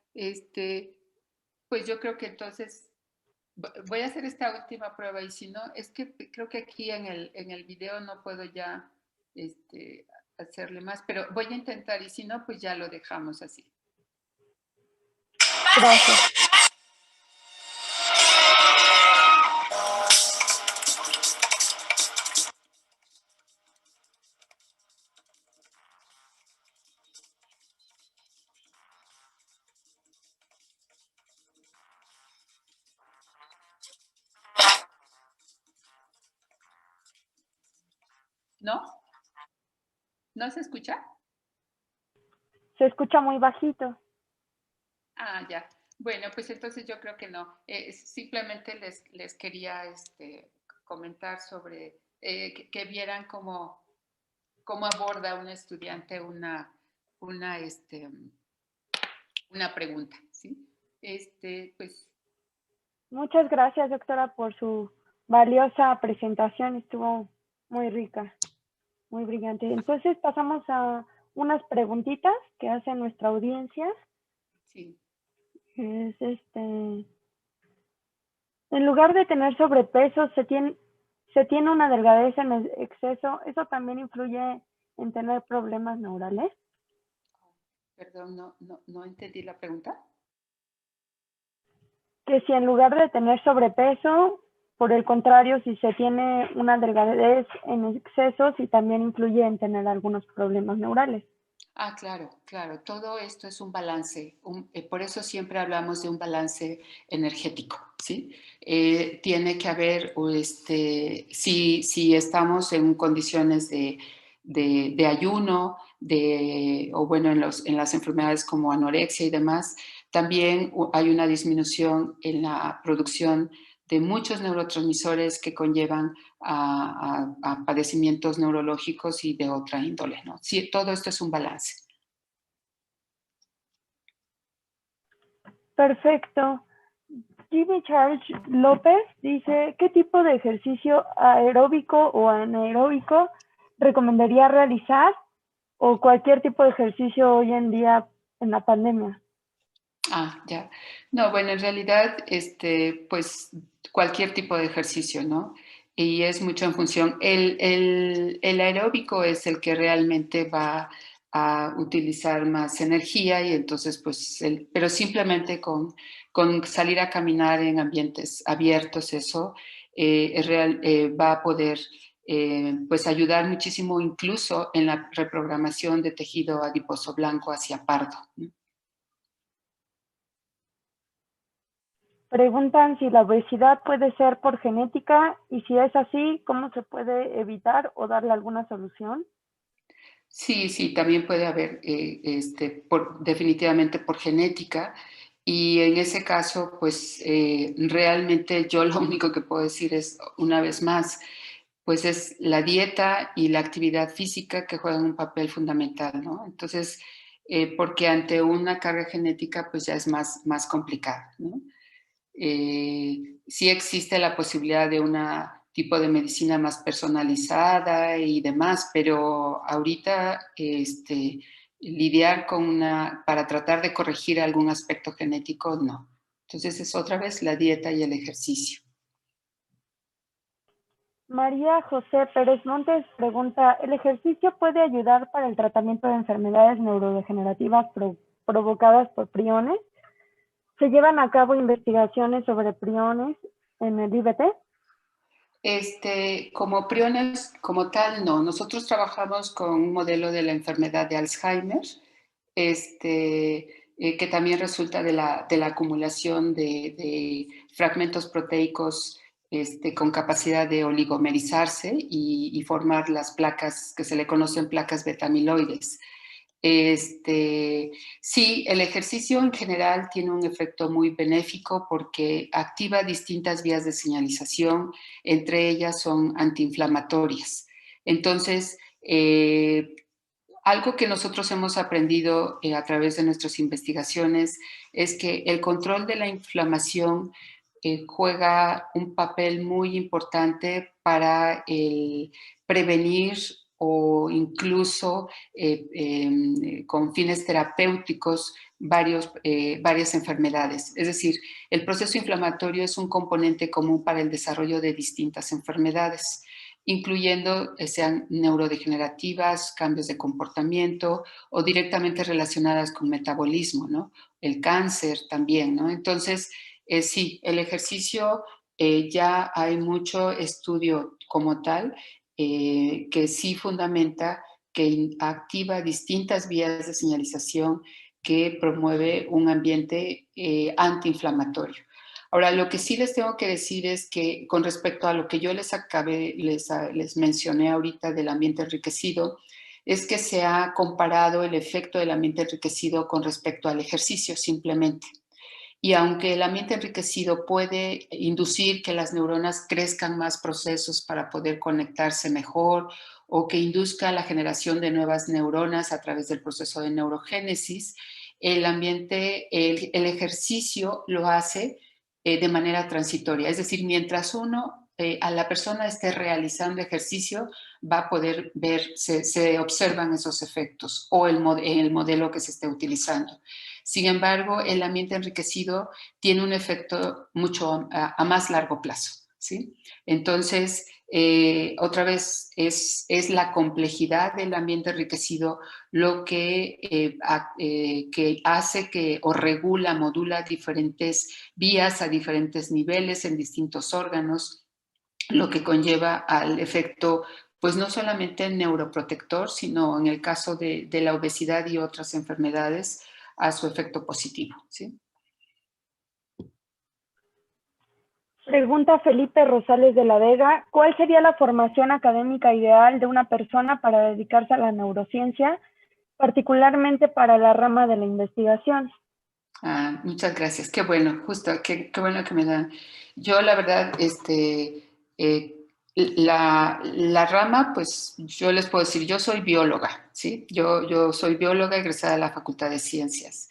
Pues yo creo que entonces voy a hacer esta última prueba y si no, es que creo que aquí en el video no puedo ya hacerle más, pero voy a intentar y si no, pues ya lo dejamos así. Gracias. ¿No? ¿No se escucha? Se escucha muy bajito. Ah, ya. Bueno, pues entonces yo creo que no. Simplemente les quería comentar sobre que vieran cómo aborda un estudiante una, este, una pregunta, ¿sí? Pues, Muchas gracias, doctora, por su valiosa presentación. Estuvo muy rica, muy brillante. Entonces pasamos a unas preguntitas que hace nuestra audiencia. sí. Es en lugar de tener sobrepeso, se tiene una delgadez en el exceso. ¿Eso también influye en tener problemas neurales? Perdón, no entendí la pregunta. Que si en lugar de tener sobrepeso, por el contrario, si se tiene una delgadez en exceso, si también influye en tener algunos problemas neurales. Ah, claro, claro. Todo esto es un balance. Por eso siempre hablamos de un balance energético, ¿sí? Tiene que haber, si estamos en condiciones de ayuno, o bueno, en las enfermedades como anorexia y demás, también hay una disminución en la producción de muchos neurotransmisores que conllevan a padecimientos neurológicos y de otra índole, ¿no? Sí, todo esto es un balance. Perfecto. Jimmy Charles López dice, ¿qué tipo de ejercicio aeróbico o anaeróbico recomendaría realizar o cualquier tipo de ejercicio hoy en día en la pandemia? Ya. No, bueno, en realidad, pues cualquier tipo de ejercicio, ¿no? Y es mucho en función. El aeróbico es el que realmente va a utilizar más energía y entonces, pues, pero simplemente con salir a caminar en ambientes abiertos, eso va a poder, pues, ayudar muchísimo incluso en la reprogramación de tejido adiposo blanco hacia pardo, ¿no? Preguntan si la obesidad puede ser por genética y si es así, ¿cómo se puede evitar o darle alguna solución? Sí, sí, también puede haber, definitivamente por genética. Y en ese caso, pues realmente yo lo único que puedo decir es, una vez más, pues es la dieta y la actividad física que juegan un papel fundamental, ¿no? Entonces, porque ante una carga genética, pues ya es más complicado, ¿no? Sí existe la posibilidad de un tipo de medicina más personalizada y demás, pero ahorita lidiar con para tratar de corregir algún aspecto genético, no. Entonces es otra vez la dieta y el ejercicio. María José Pérez Montes pregunta, ¿el ejercicio puede ayudar para el tratamiento de enfermedades neurodegenerativas provocadas por priones? ¿Se llevan a cabo investigaciones sobre priones en el IBT? Como priones, como tal, no. Nosotros trabajamos con un modelo de la enfermedad de Alzheimer, que también resulta de la acumulación de fragmentos proteicos con capacidad de oligomerizarse y formar las placas que se le conocen placas beta-amiloides. Sí, el ejercicio en general tiene un efecto muy benéfico porque activa distintas vías de señalización, entre ellas son antiinflamatorias. Entonces, algo que nosotros hemos aprendido a través de nuestras investigaciones es que el control de la inflamación juega un papel muy importante para prevenir o incluso con fines terapéuticos varias enfermedades. Es decir, el proceso inflamatorio es un componente común para el desarrollo de distintas enfermedades, incluyendo sean neurodegenerativas, cambios de comportamiento o directamente relacionadas con metabolismo, ¿no? El cáncer también, ¿no? Entonces, sí, el ejercicio, ya hay mucho estudio como tal que sí fundamenta, que activa distintas vías de señalización que promueve un ambiente antiinflamatorio. Ahora, lo que sí les tengo que decir es que con respecto a lo que yo les mencioné ahorita del ambiente enriquecido, es que se ha comparado el efecto del ambiente enriquecido con respecto al ejercicio simplemente. Y aunque el ambiente enriquecido puede inducir que las neuronas crezcan más procesos para poder conectarse mejor o que induzca la generación de nuevas neuronas a través del proceso de neurogénesis, el ejercicio lo hace de manera transitoria. Es decir, mientras a la persona esté realizando ejercicio, va a poder ver, se observan esos efectos o el modelo que se esté utilizando. Sin embargo, el ambiente enriquecido tiene un efecto mucho a más largo plazo, ¿sí? Entonces, otra vez, es la complejidad del ambiente enriquecido lo que hace o regula, modula diferentes vías a diferentes niveles en distintos órganos, lo que conlleva al efecto, pues no solamente neuroprotector, sino en el caso de la obesidad y otras enfermedades, a su efecto positivo, ¿sí? Pregunta Felipe Rosales de la Vega, ¿cuál sería la formación académica ideal de una persona para dedicarse a la neurociencia, particularmente para la rama de la investigación? Muchas gracias. Qué bueno, justo, qué bueno que me dan. Yo, la verdad, la rama, pues yo les puedo decir, yo soy bióloga, ¿sí? Yo soy bióloga egresada de la Facultad de Ciencias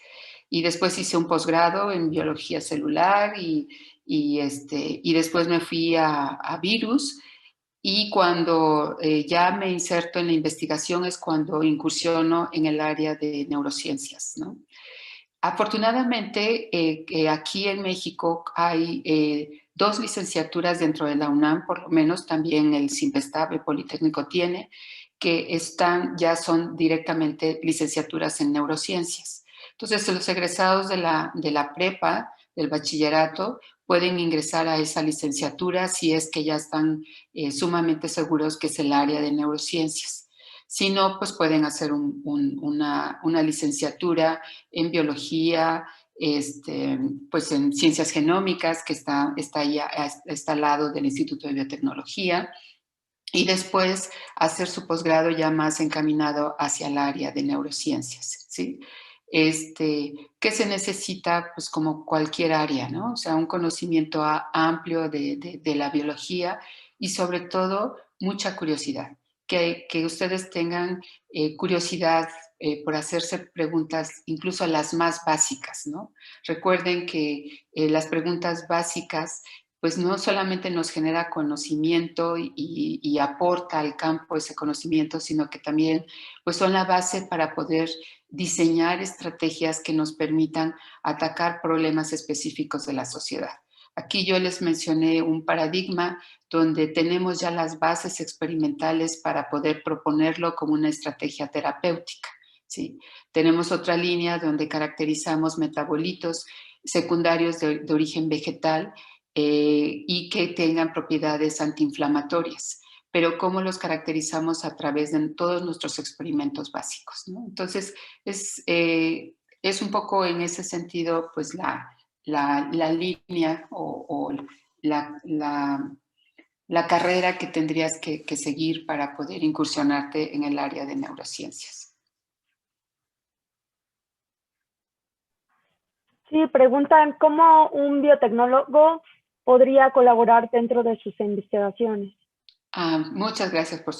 y después hice un posgrado en biología celular y después me fui a virus y cuando ya me inserto en la investigación es cuando incursiono en el área de neurociencias, ¿no? Afortunadamente, aquí en México hay 2 licenciaturas dentro de la UNAM, por lo menos también el CIMPESTAB, el Politécnico tiene, que ya son directamente licenciaturas en neurociencias. Entonces, los egresados de la prepa, del bachillerato, pueden ingresar a esa licenciatura si es que ya están sumamente seguros que es el área de neurociencias. Si no, pues pueden hacer una licenciatura en biología, pues en ciencias genómicas, que está al lado del Instituto de Biotecnología, y después hacer su posgrado ya más encaminado hacia el área de neurociencias, ¿sí? ¿Qué se necesita? Pues como cualquier área, ¿no? O sea, un conocimiento amplio de la biología y sobre todo mucha curiosidad. Que ustedes tengan curiosidad por hacerse preguntas, incluso las más básicas, ¿no? Recuerden que las preguntas básicas pues no solamente nos genera conocimiento y aporta al campo ese conocimiento, sino que también pues son la base para poder diseñar estrategias que nos permitan atacar problemas específicos de la sociedad. Aquí yo les mencioné un paradigma donde tenemos ya las bases experimentales para poder proponerlo como una estrategia terapéutica, ¿sí? Tenemos otra línea donde caracterizamos metabolitos secundarios de origen vegetal y que tengan propiedades antiinflamatorias. Pero ¿cómo los caracterizamos? A través de todos nuestros experimentos básicos, ¿no? Entonces, es un poco en ese sentido, pues, la línea o la carrera que tendrías que seguir para poder incursionarte en el área de neurociencias. Sí, preguntan cómo un biotecnólogo podría colaborar dentro de sus investigaciones. Muchas gracias por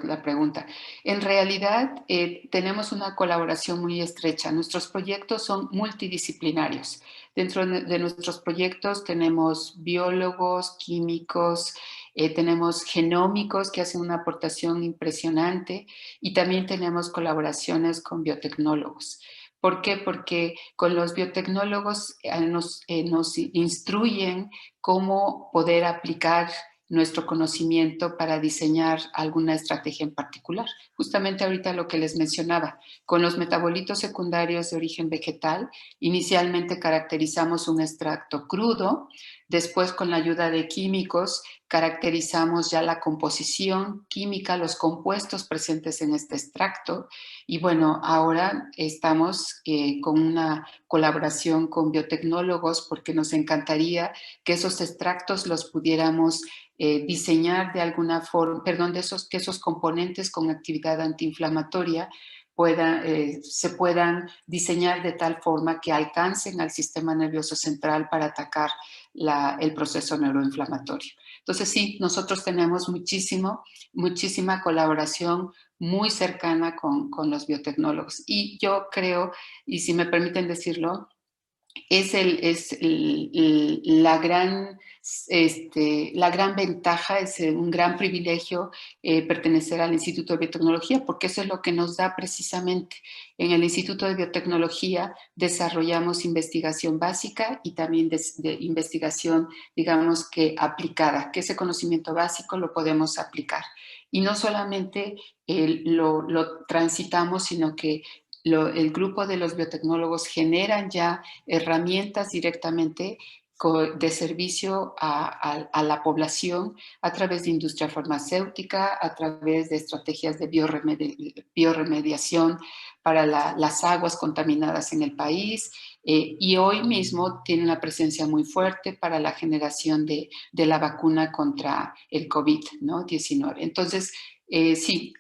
la pregunta. En realidad, tenemos una colaboración muy estrecha. Nuestros proyectos son multidisciplinarios. Dentro de nuestros proyectos tenemos biólogos, químicos, tenemos genómicos que hacen una aportación impresionante y también tenemos colaboraciones con biotecnólogos. ¿Por qué? Porque con los biotecnólogos nos instruyen cómo poder aplicar nuestro conocimiento para diseñar alguna estrategia en particular. Justamente ahorita lo que les mencionaba, con los metabolitos secundarios de origen vegetal, inicialmente caracterizamos un extracto crudo, después con la ayuda de químicos caracterizamos ya la composición química, los compuestos presentes en este extracto y bueno, ahora estamos con una colaboración con biotecnólogos porque nos encantaría que esos extractos los pudiéramos diseñar de alguna forma, que esos componentes con actividad antiinflamatoria se puedan diseñar de tal forma que alcancen al sistema nervioso central para atacar el proceso neuroinflamatorio. Entonces sí, nosotros tenemos muchísima colaboración muy cercana con los biotecnólogos y yo creo, y si me permiten decirlo, la gran ventaja, es un gran privilegio pertenecer al Instituto de Biotecnología, porque eso es lo que nos da precisamente. En el Instituto de Biotecnología desarrollamos investigación básica y también de investigación, digamos que aplicada, que ese conocimiento básico lo podemos aplicar. Y no solamente lo transitamos, sino que el grupo de los biotecnólogos generan ya herramientas directamente de servicio a la población a través de industria farmacéutica, a través de estrategias de bioremediación para las aguas contaminadas en el país y hoy mismo tiene una presencia muy fuerte para la generación de la vacuna contra el COVID-19. Entonces, sí,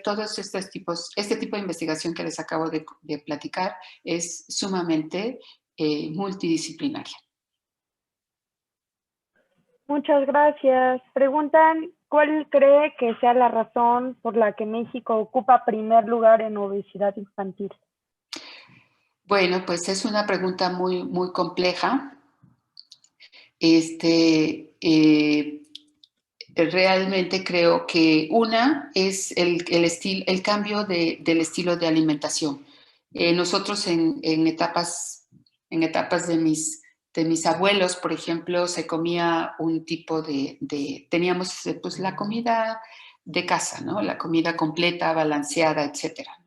todos este tipo de investigación que les acabo de platicar es sumamente multidisciplinaria. Muchas gracias. Preguntan, ¿cuál cree que sea la razón por la que México ocupa primer lugar en obesidad infantil? Bueno, pues es una pregunta muy, muy compleja. Realmente creo que una es el cambio del estilo de alimentación. Nosotros en etapas de mis abuelos, por ejemplo, se comía un tipo teníamos pues la comida de casa, ¿no? La comida completa, balanceada, etcétera.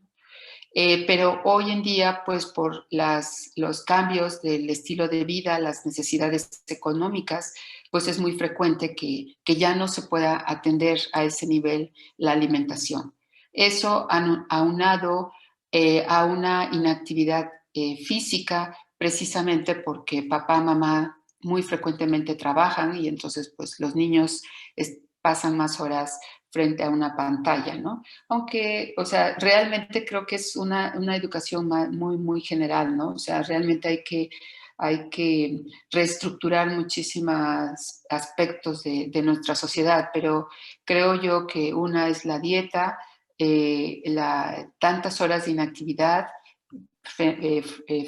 Pero hoy en día, pues por los cambios del estilo de vida, las necesidades económicas, pues es muy frecuente que ya no se pueda atender a ese nivel la alimentación. Eso aunado a una inactividad física, precisamente porque papá, mamá muy frecuentemente trabajan y entonces pues los niños pasan más horas frente a una pantalla, ¿no? Aunque, o sea, realmente creo que es una educación muy, muy general, ¿no? O sea, realmente hay que reestructurar muchísimos aspectos de nuestra sociedad, pero creo yo que una es la dieta, tantas horas de inactividad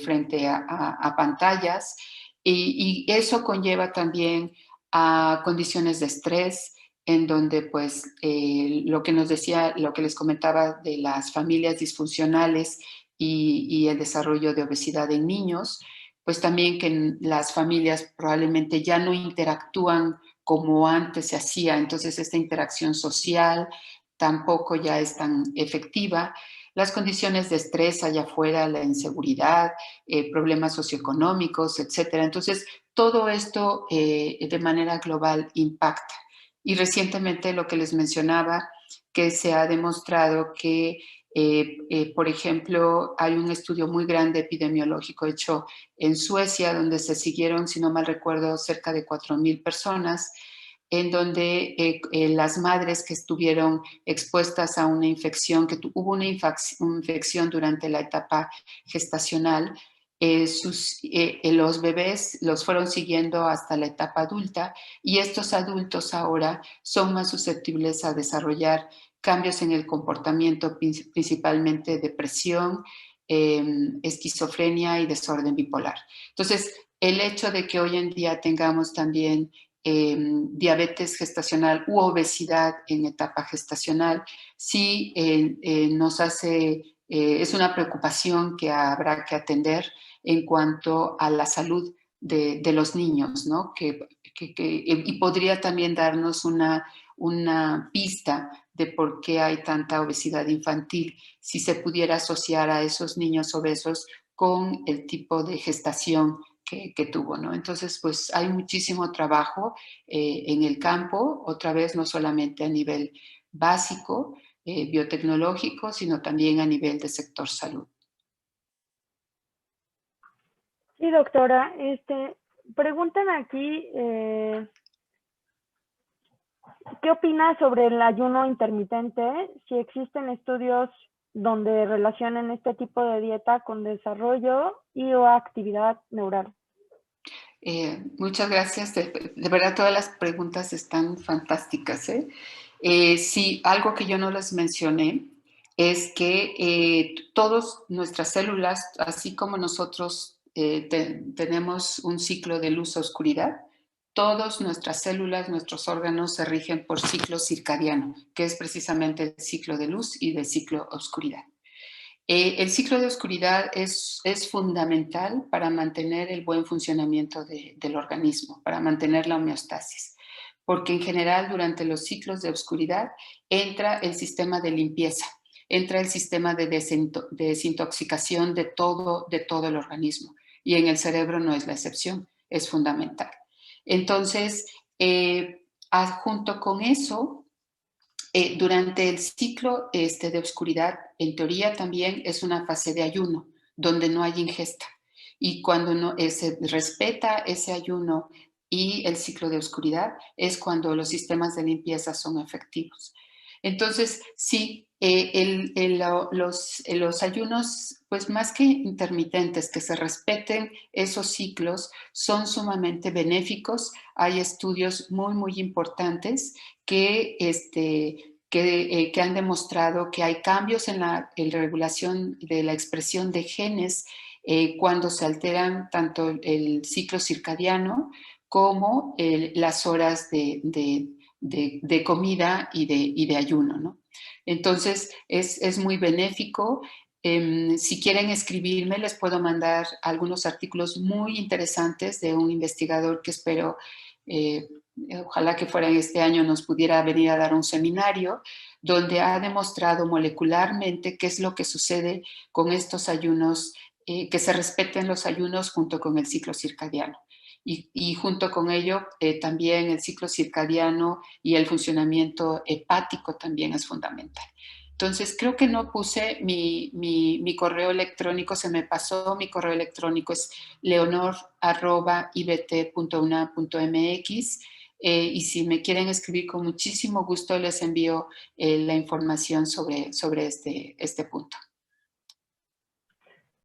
frente a pantallas, y eso conlleva también a condiciones de estrés, en donde pues lo que nos decía, lo que les comentaba de las familias disfuncionales y el desarrollo de obesidad en niños, pues también que las familias probablemente ya no interactúan como antes se hacía, entonces esta interacción social tampoco ya es tan efectiva. Las condiciones de estrés allá afuera, la inseguridad, problemas socioeconómicos, etcétera. Entonces, todo esto de manera global impacta. Y recientemente lo que les mencionaba, que se ha demostrado que, por ejemplo, hay un estudio muy grande epidemiológico hecho en Suecia, donde se siguieron, si no mal recuerdo, cerca de 4,000 personas, en donde las madres que estuvieron expuestas a una infección, hubo una infección durante la etapa gestacional, los bebés los fueron siguiendo hasta la etapa adulta, y estos adultos ahora son más susceptibles a desarrollar cambios en el comportamiento, principalmente depresión, esquizofrenia y desorden bipolar. Entonces, el hecho de que hoy en día tengamos también diabetes gestacional u obesidad en etapa gestacional, sí nos hace, es una preocupación que habrá que atender en cuanto a la salud de los niños, ¿no? Y podría también darnos una pista de por qué hay tanta obesidad infantil, si se pudiera asociar a esos niños obesos con el tipo de gestación que tuvo, ¿no? Entonces, pues hay muchísimo trabajo en el campo, otra vez no solamente a nivel básico, biotecnológico, sino también a nivel de sector salud. Sí, doctora, preguntan aquí, ¿qué opina sobre el ayuno intermitente? Si existen estudios donde relacionen este tipo de dieta con desarrollo y o actividad neural. Muchas gracias. De verdad, todas las preguntas están fantásticas, ¿eh? Sí, algo que yo no les mencioné es que todas nuestras células, así como nosotros tenemos un ciclo de luz-oscuridad, todas nuestras células, nuestros órganos se rigen por ciclo circadiano, que es precisamente el ciclo de luz y del ciclo oscuridad. El ciclo de oscuridad es fundamental para mantener el buen funcionamiento del organismo, para mantener la homeostasis, porque en general durante los ciclos de oscuridad entra el sistema de limpieza, entra el sistema de desintoxicación de todo el organismo, y en el cerebro no es la excepción, es fundamental. Entonces, junto con eso, durante el ciclo de oscuridad, en teoría también es una fase de ayuno, donde no hay ingesta. Y cuando se respeta ese ayuno y el ciclo de oscuridad, es cuando los sistemas de limpieza son efectivos. Entonces, sí, los ayunos, pues más que intermitentes, que se respeten esos ciclos, son sumamente benéficos. Hay estudios muy, muy importantes que han demostrado que hay cambios en la regulación de la expresión de genes cuando se alteran tanto el ciclo circadiano como las horas de comida y de ayuno, ¿no? Entonces, es muy benéfico. Si quieren escribirme, les puedo mandar algunos artículos muy interesantes de un investigador que espero, ojalá que fuera en este año, nos pudiera venir a dar un seminario donde ha demostrado molecularmente qué es lo que sucede con estos ayunos, que se respeten los ayunos junto con el ciclo circadiano. Y junto con ello, también el ciclo circadiano y el funcionamiento hepático también es fundamental. Entonces, creo que no puse mi correo electrónico, se me pasó. Mi correo electrónico es leonor@ibt.unam.mx, y si me quieren escribir, con muchísimo gusto les envío la información sobre este punto.